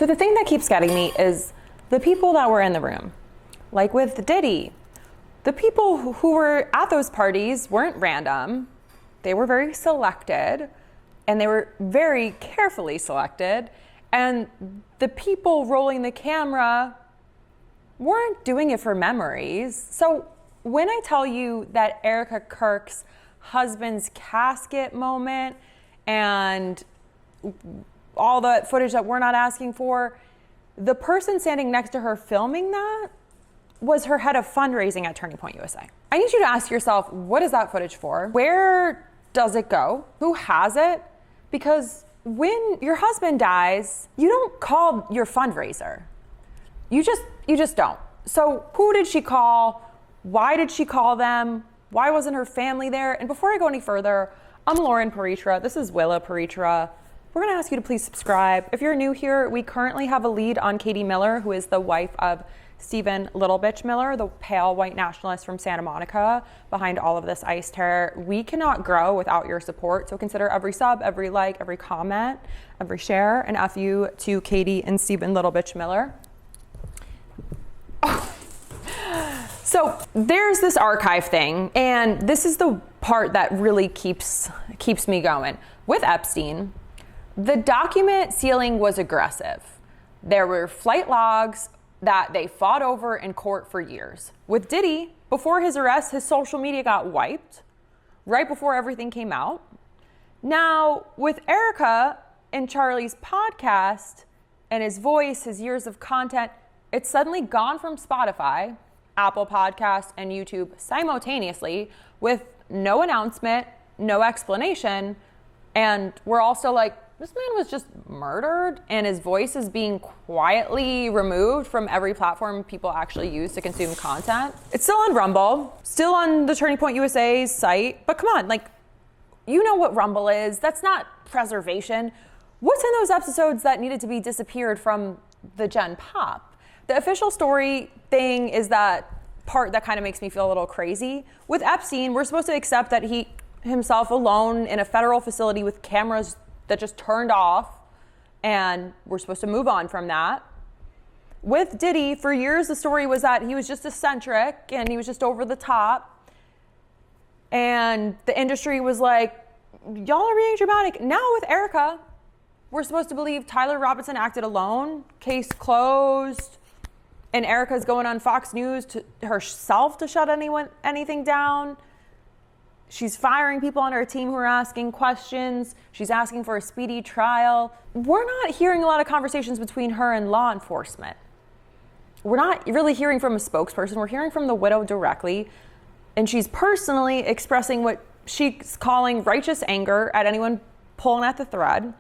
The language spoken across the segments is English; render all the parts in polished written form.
So the thing that keeps getting me is the people that were in the room. Like with Diddy, the people who were at those parties weren't random. They were very selected, and they were very carefully selected. And the people rolling the camera weren't doing it for memories. So when I tell you that Erica Kirk's husband's casket moment and all the footage that we're not asking for, the person standing next to her filming that was her head of fundraising at Turning Point USA. I need you to ask yourself, what is that footage for? Where does it go? Who has it? Because when your husband dies, you don't call your fundraiser. You just don't. So who did she call? Why did she call them? Why wasn't her family there? And before I go any further, I'm Lauren Paritra. This is Willa Paritra. We're gonna ask you to please subscribe. If you're new here, we currently have a lead on Katie Miller, who is the wife of Stephen Little Bitch Miller, the pale white nationalist from Santa Monica behind all of this ICE terror. We cannot grow without your support, so consider every sub, every like, every comment, every share, and F you to Katie and Stephen Little Bitch Miller. So there's this archive thing, and this is the part that really keeps me going. With Epstein, the document sealing was aggressive. There were flight logs that they fought over in court for years. With Diddy, before his arrest, his social media got wiped right before everything came out. Now, with Erica and Charlie's podcast and his voice, his years of content, it's suddenly gone from Spotify, Apple Podcasts, and YouTube simultaneously with no announcement, no explanation, and we're also like, this man was just murdered and his voice is being quietly removed from every platform people actually use to consume content. It's still on Rumble, still on the Turning Point USA's site, but come on, like, you know what Rumble is. That's not preservation. What's in those episodes that needed to be disappeared from the Gen Pop? The official story thing is that part that kind of makes me feel a little crazy. With Epstein, we're supposed to accept that he himself alone in a federal facility with cameras that just turned off, and we're supposed to move on from that. With Diddy, for years the story was that he was just eccentric and he was just over the top, and the industry was like, y'all are being dramatic. Now with Erica, we're supposed to believe Tyler Robinson acted alone, case closed, and Erica's going on Fox News to herself to shut anything down. She's firing people on her team who are asking questions. She's asking for a speedy trial. We're not hearing a lot of conversations between her and law enforcement. We're not really hearing from a spokesperson. We're hearing from the widow directly. And she's personally expressing what she's calling righteous anger at anyone pulling at the thread.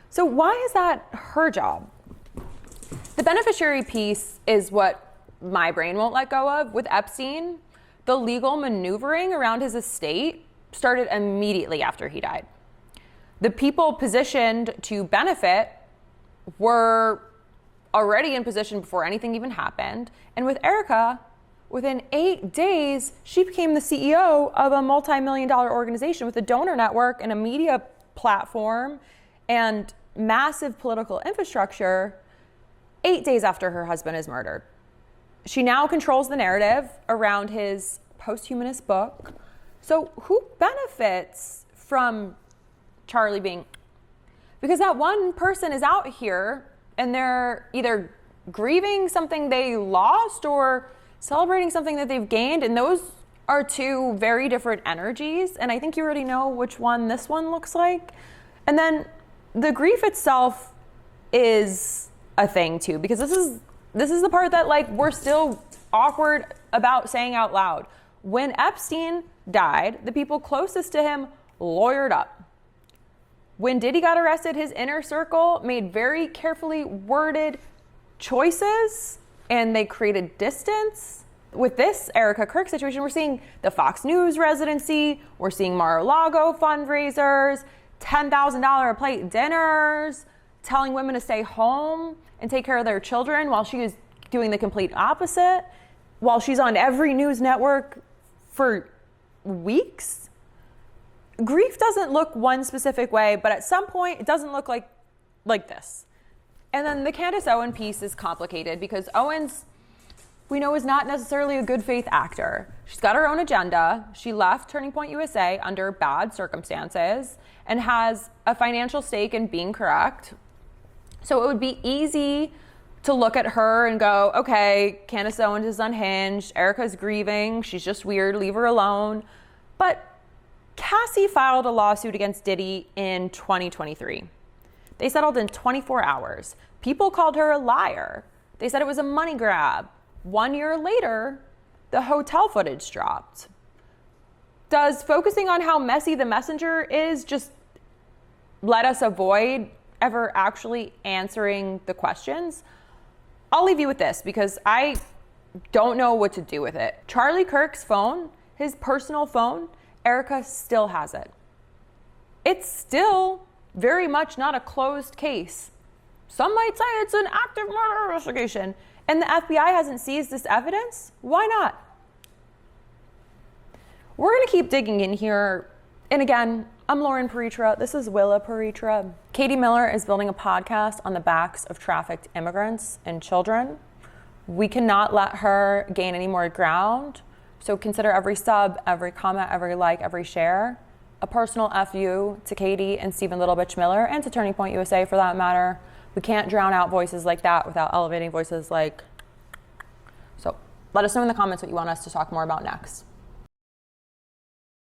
So why is that her job? The beneficiary piece is what my brain won't let go of. With Epstein, the legal maneuvering around his estate started immediately after he died. The people positioned to benefit were already in position before anything even happened. And with Erica, within 8 days, she became the CEO of a multi-million-dollar organization with a donor network and a media platform and massive political infrastructure 8 days after her husband is murdered. She now controls the narrative around his post-humanist book. So who benefits from Charlie being, because that one person is out here and they're either grieving something they lost or celebrating something that they've gained. And those are two very different energies. And I think you already know which one this one looks like. And then the grief itself is a thing too, because this is the part that like we're still awkward about saying out loud. When Epstein died, the people closest to him lawyered up. When Diddy got arrested, his inner circle made very carefully worded choices and they created distance. With this Erica Kirk situation, we're seeing the Fox News residency, we're seeing Mar-a-Lago fundraisers, $10,000 a plate dinners, telling women to stay home and take care of their children while she is doing the complete opposite, while she's on every news network for weeks. Grief doesn't look one specific way, but at some point it doesn't look like this. And then the Candace Owen piece is complicated because Owens, we know, is not necessarily a good faith actor. She's got her own agenda. She left Turning Point USA under bad circumstances and has a financial stake in being correct. So it would be easy to look at her and go, okay, Candace Owens is unhinged, Erica's grieving, she's just weird, leave her alone. But Cassie filed a lawsuit against Diddy in 2023. They settled in 24 hours. People called her a liar. They said it was a money grab. 1 year later, the hotel footage dropped. Does focusing on how messy the messenger is just let us avoid ever actually answering the questions? I'll leave you with this because I don't know what to do with it. Charlie Kirk's phone, his personal phone, Erica still has it. It's still very much not a closed case. Some might say it's an active murder investigation, and the FBI hasn't seized this evidence. Why not? We're going to keep digging in here. And again, I'm Lauren Paritra. This is Willa Paritra. Katie Miller is building a podcast on the backs of trafficked immigrants and children. We cannot let her gain any more ground. So consider every sub, every comment, every like, every share a personal FU to Katie and Stephen Little Bitch Miller, and to Turning Point USA for that matter. We can't drown out voices like that without elevating voices like. So let us know in the comments what you want us to talk more about next.